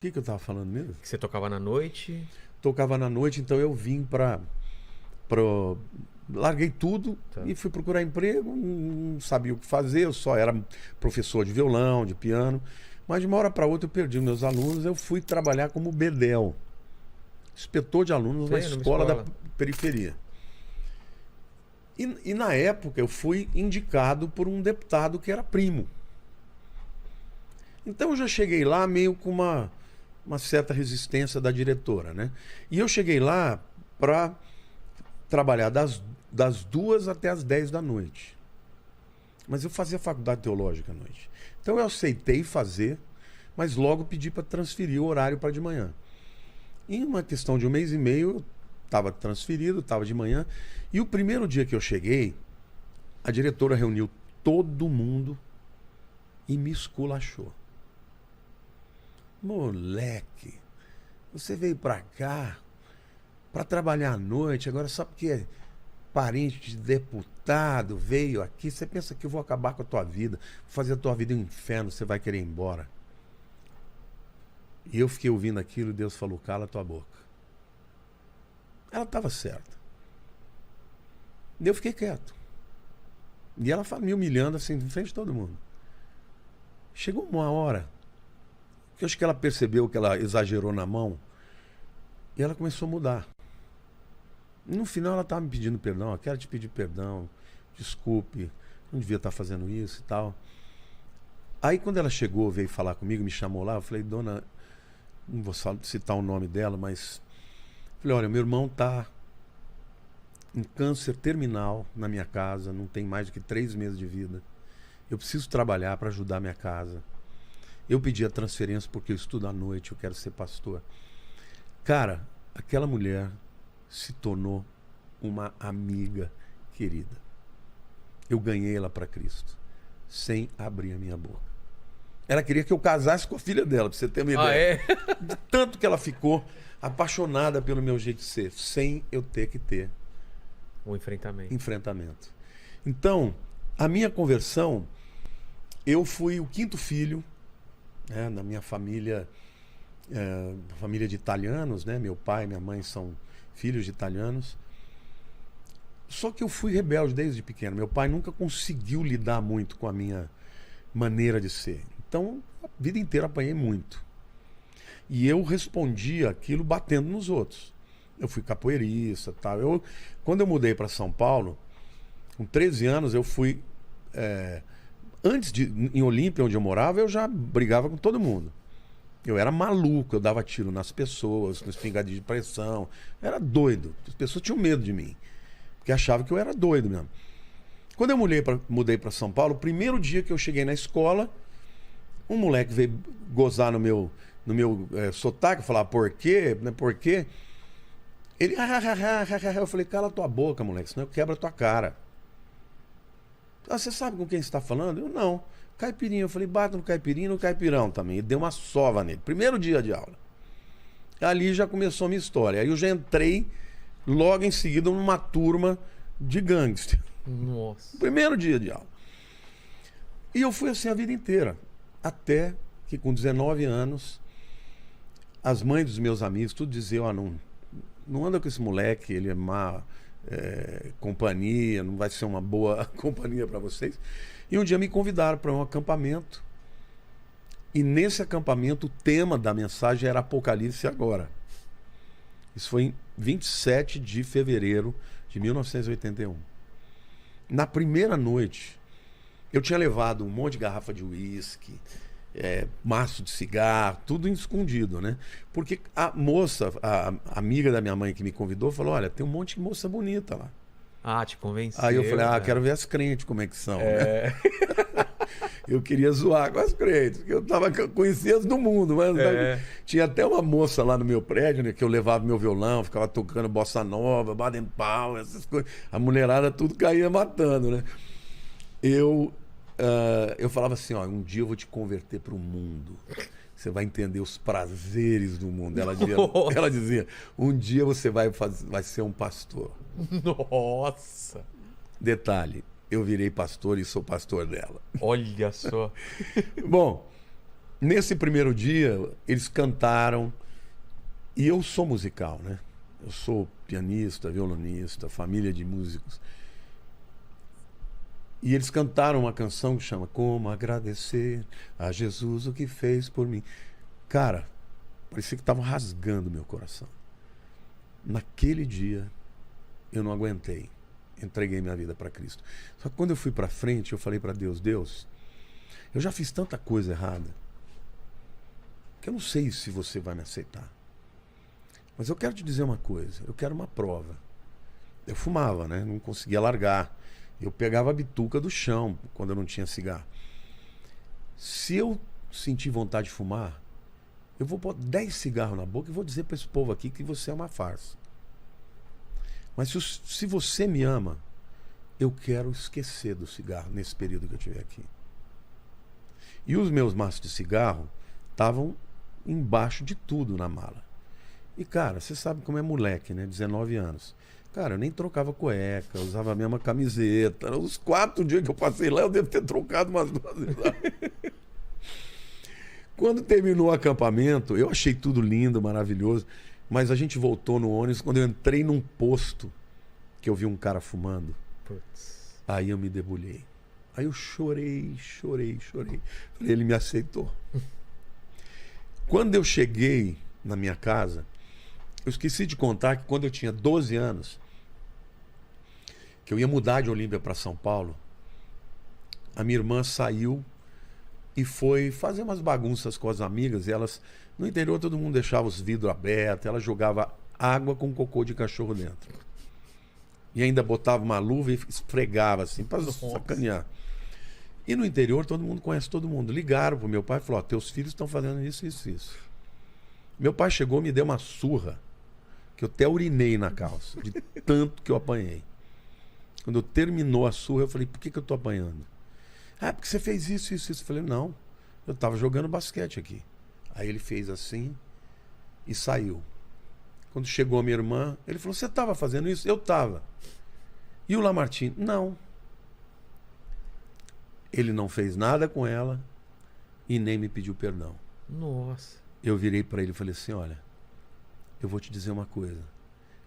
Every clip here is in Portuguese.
que eu tava falando mesmo? Que você tocava na noite. Tocava na noite, então eu vim larguei tudo e fui procurar emprego, não sabia o que fazer, eu só era professor de violão, de piano, mas de uma hora para outra eu perdi meus alunos, eu fui trabalhar como bedel, inspetor de alunos Sei, na numa escola da escola. periferia. E na época eu fui indicado por um deputado que era primo. Então eu já cheguei lá meio com uma certa resistência da diretora, né? E eu cheguei lá para trabalhar das 2 até as 10 da noite. Mas eu fazia faculdade teológica à noite. Então eu aceitei fazer, mas logo pedi para transferir o horário para de manhã. Em uma questão de 1 mês e meio, eu estava transferido, estava de manhã. E o primeiro dia que eu cheguei, a diretora reuniu todo mundo e me esculachou. Moleque, você veio para cá para trabalhar à noite, agora só porque é parente de deputado, veio aqui, você pensa que eu vou acabar com a tua vida, vou fazer a tua vida um inferno, você vai querer ir embora. E eu fiquei ouvindo aquilo e Deus falou, cala a tua boca. Ela estava certa. E eu fiquei quieto. E ela me humilhando assim, em frente de todo mundo. Chegou uma hora que eu acho que ela percebeu que ela exagerou na mão e ela começou a mudar. No final ela estava me pedindo perdão, eu quero te pedir perdão, desculpe, não devia estar fazendo isso e tal. Aí quando ela chegou, veio falar comigo, me chamou lá, eu falei, dona, não vou citar o nome dela, mas falei, olha, meu irmão está em câncer terminal na minha casa, não tem mais do que 3 meses de vida. Eu preciso trabalhar para ajudar a minha casa. Eu pedi a transferência porque eu estudo à noite, eu quero ser pastor. Cara, aquela mulher se tornou uma amiga querida. Eu ganhei ela para Cristo, sem abrir a minha boca. Ela queria que eu casasse com a filha dela, para você ter uma ideia. É? De tanto que ela ficou apaixonada pelo meu jeito de ser, sem eu ter que ter O enfrentamento. enfrentamento. Então, a minha conversão, eu fui o 5º filho, né, na minha família, família de italianos, né? Meu pai e minha mãe são filhos de italianos. Só que eu fui rebelde desde pequeno. Meu pai nunca conseguiu lidar muito com a minha maneira de ser. Então, a vida inteira apanhei muito. E eu respondia aquilo batendo nos outros. Eu fui capoeirista, tal. Quando eu mudei para São Paulo, com 13 anos, eu fui... em Olímpia, onde eu morava, eu já brigava com todo mundo. Eu era maluco, eu dava tiro nas pessoas, com espingarda de pressão. Eu era doido. As pessoas tinham medo de mim, porque achavam que eu era doido mesmo. Quando eu mudei para São Paulo, o primeiro dia que eu cheguei na escola, um moleque veio gozar no meu sotaque, falar por quê, né, por quê? Ele, eu falei, cala tua boca, moleque, senão eu quebro a tua cara. Ah, você sabe com quem você está falando? Eu, não. Caipirinha. Eu falei, bata no caipirinha e no caipirão também. E deu uma sova nele. Primeiro dia de aula. Ali já começou a minha história. Aí eu já entrei logo em seguida numa turma de gangster. Nossa. Primeiro dia de aula. E eu fui assim a vida inteira. Até que com 19 anos, as mães dos meus amigos, tudo diziam, não anda com esse moleque, ele é má companhia, não vai ser uma boa companhia para vocês. E um dia me convidaram para um acampamento. E nesse acampamento o tema da mensagem era Apocalipse agora. Isso foi em 27 de fevereiro de 1981. Na primeira noite, eu tinha levado um monte de garrafa de uísque, maço de cigarro, tudo escondido, né? Porque a moça, a amiga da minha mãe que me convidou, falou, olha, tem um monte de moça bonita lá. Ah, te convenceu. Aí eu falei, cara. quero ver as crentes como é que são, né? Eu queria zoar com as crentes, porque eu conhecia as do mundo, mas tinha até uma moça lá no meu prédio, né, que eu levava meu violão, ficava tocando bossa nova, Baden Powell, essas coisas. A mulherada tudo caía matando, né? Eu falava assim, um dia eu vou te converter para o mundo. Você vai entender os prazeres do mundo. Ela dizia, um dia você vai ser um pastor. Nossa. Detalhe, eu virei pastor e sou pastor dela. Olha só. Bom, Nesse primeiro dia, eles cantaram. E eu sou musical, né? Eu sou pianista, violonista, família de músicos. E eles cantaram uma canção que chama Como Agradecer a Jesus o que fez por mim. Cara, parecia que estavam rasgando meu coração. Naquele dia, eu não aguentei. Entreguei minha vida para Cristo. Só que quando eu fui para frente, eu falei para Deus, Deus, eu já fiz tanta coisa errada que eu não sei se você vai me aceitar. Mas eu quero te dizer uma coisa, eu quero uma prova. Eu fumava, né? Não conseguia largar. Eu pegava a bituca do chão quando eu não tinha cigarro. Se eu sentir vontade de fumar, eu vou pôr 10 cigarros na boca e vou dizer para esse povo aqui que você é uma farsa. Mas se você me ama, eu quero esquecer do cigarro nesse período que eu estiver aqui. E os meus maços de cigarro estavam embaixo de tudo na mala. E, cara, você sabe como é moleque, né? 19 anos. Cara, eu nem trocava cueca, eu usava a mesma camiseta. Os 4 dias que eu passei lá, eu devo ter trocado umas 2 vezes lá. Quando terminou o acampamento, eu achei tudo lindo, maravilhoso. Mas a gente voltou no ônibus. Quando eu entrei num posto, que eu vi um cara fumando, Putz. aí eu me debulhei. Aí eu chorei. Falei, ele me aceitou. Quando eu cheguei na minha casa, eu esqueci de contar que quando eu tinha 12 anos, que eu ia mudar de Olímpia para São Paulo, a minha irmã saiu e foi fazer umas bagunças com as amigas. E elas, no interior, todo mundo deixava os vidros abertos, ela jogava água com cocô de cachorro dentro. E ainda botava uma luva e esfregava assim, para sacanear. E no interior, todo mundo conhece todo mundo. Ligaram pro meu pai e falaram, teus filhos estão fazendo isso. Meu pai chegou e me deu uma surra, que eu até urinei na calça, de tanto que eu apanhei. Quando terminou a surra, eu falei, por que eu tô apanhando? Ah, porque você fez isso. Eu falei, não, eu tava jogando basquete aqui. Aí ele fez assim e saiu. Quando chegou a minha irmã, ele falou, você tava fazendo isso? Eu tava. E o Lamartine? Não. Ele não fez nada com ela e nem me pediu perdão. Nossa. Eu virei para ele e falei assim, olha, eu vou te dizer uma coisa.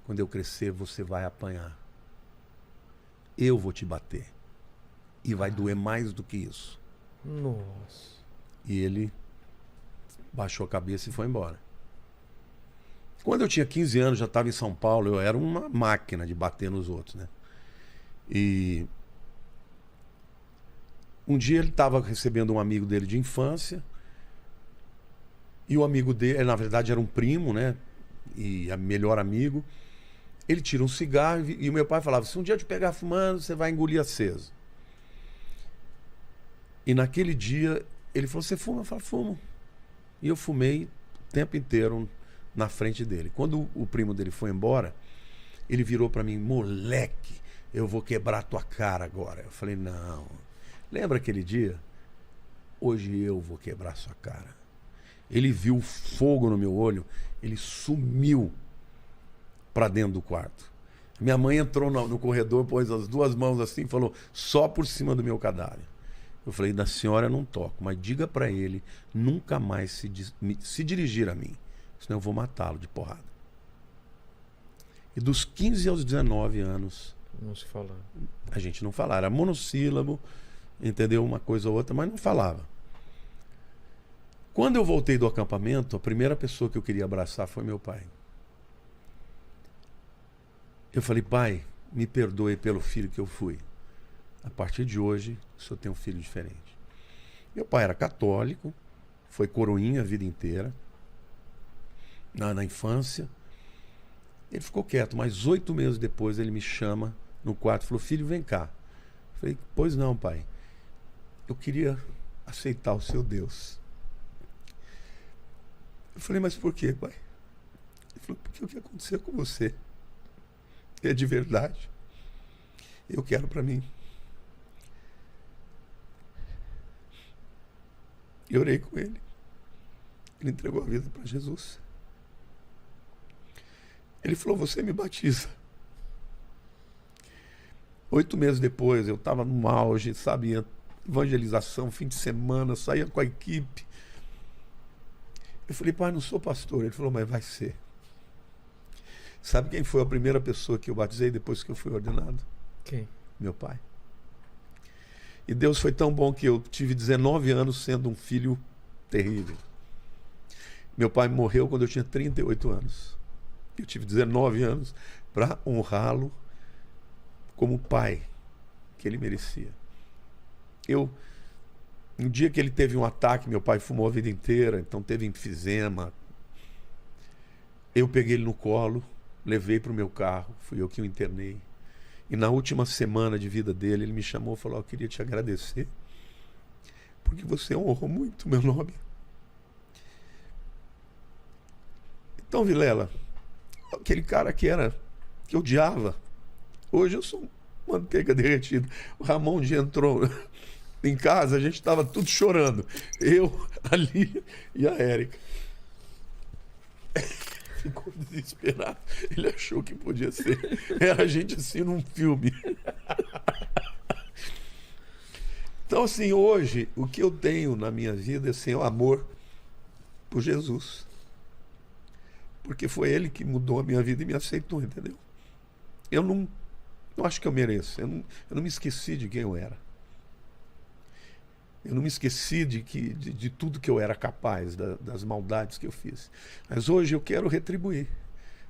Quando eu crescer, você vai apanhar. Eu vou te bater. E vai doer mais do que isso. Nossa. E ele baixou a cabeça e foi embora. Quando eu tinha 15 anos, já estava em São Paulo, eu era uma máquina de bater nos outros, né? E um dia ele estava recebendo um amigo dele de infância. E o amigo dele, na verdade, era um primo, né? E a melhor amigo. Ele tira um cigarro e o meu pai falava, se um dia eu te pegar fumando, você vai engolir aceso. E naquele dia, ele falou, você fuma? Eu falei, fumo. E eu fumei o tempo inteiro na frente dele. Quando o primo dele foi embora, ele virou para mim, moleque, eu vou quebrar a tua cara agora. Eu falei, não. Lembra aquele dia? Hoje eu vou quebrar a sua cara. Ele viu fogo no meu olho, ele sumiu para dentro do quarto. Minha mãe entrou no corredor, pôs as 2 mãos assim e falou, só por cima do meu cadáver. Eu falei, da senhora eu não toco, mas diga para ele nunca mais se dirigir a mim, senão eu vou matá-lo de porrada. E dos 15 aos 19 anos, Não se fala. a gente não falava, era monossílabo, entendeu? Uma coisa ou outra, mas não falava. Quando eu voltei do acampamento, a primeira pessoa que eu queria abraçar foi meu pai. Eu falei, pai, me perdoe pelo filho que eu fui. A partir de hoje, o senhor tem um filho diferente. Meu pai era católico, foi coroinha a vida inteira, na infância. Ele ficou quieto, mas 8 meses depois ele me chama no quarto e falou, filho, vem cá. Eu falei, pois não, pai. Eu queria aceitar o seu Deus. Eu falei, mas por quê, pai? Ele falou, porque o que aconteceu com você é de verdade. Eu quero para mim. Eu orei com ele. Ele entregou a vida para Jesus. Ele falou, você me batiza. 8 meses depois, eu estava no auge, sabia? Evangelização, fim de semana, saía com a equipe. Eu falei, pai, não sou pastor. Ele falou, mas vai ser. Sabe quem foi a primeira pessoa que eu batizei depois que eu fui ordenado? Quem? Meu pai. E Deus foi tão bom que eu tive 19 anos sendo um filho terrível. Meu pai morreu quando eu tinha 38 anos. Eu tive 19 anos para honrá-lo como pai que ele merecia. No dia que ele teve um ataque, meu pai fumou a vida inteira, então teve enfisema. Eu peguei ele no colo, levei para o meu carro, fui eu que o internei. E na última semana de vida dele, ele me chamou e falou, eu queria te agradecer, porque você honrou muito meu nome. Então, Vilela, aquele cara que eu odiava, hoje eu sou manteiga derretida. O Ramon um dia entrou em casa, a gente estava tudo chorando. Eu, a Lia e a Érica. Ficou desesperado. Ele achou que podia ser. Era a gente assim num filme. Então, assim, hoje, o que eu tenho na minha vida é assim, o amor por Jesus. Porque foi ele que mudou a minha vida e me aceitou, entendeu? Eu não acho que eu mereço. Eu não me esqueci de quem eu era. Eu não me esqueci de tudo que eu era capaz, das maldades que eu fiz. Mas hoje eu quero retribuir.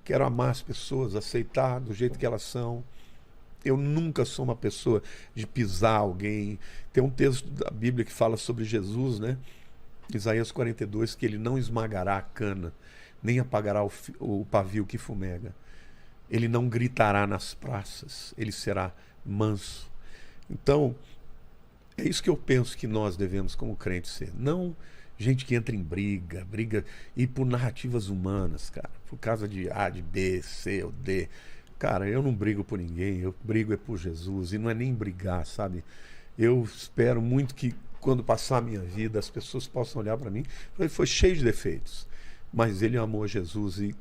Quero amar as pessoas, aceitar do jeito que elas são. Eu nunca sou uma pessoa de pisar alguém. Tem um texto da Bíblia que fala sobre Jesus, né? Isaías 42, que ele não esmagará a cana, nem apagará o pavio que fumega. Ele não gritará nas praças, ele será manso. Então, é isso que eu penso que nós devemos como crentes ser. Não gente que entra em briga e por narrativas humanas, cara. Por causa de A, de B, C ou D. Cara, eu não brigo por ninguém, eu brigo é por Jesus. E não é nem brigar, sabe? Eu espero muito que quando passar a minha vida as pessoas possam olhar para mim. Ele foi cheio de defeitos, mas ele amou Jesus e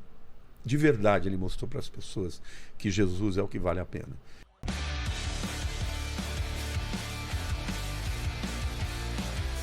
de verdade ele mostrou para as pessoas que Jesus é o que vale a pena.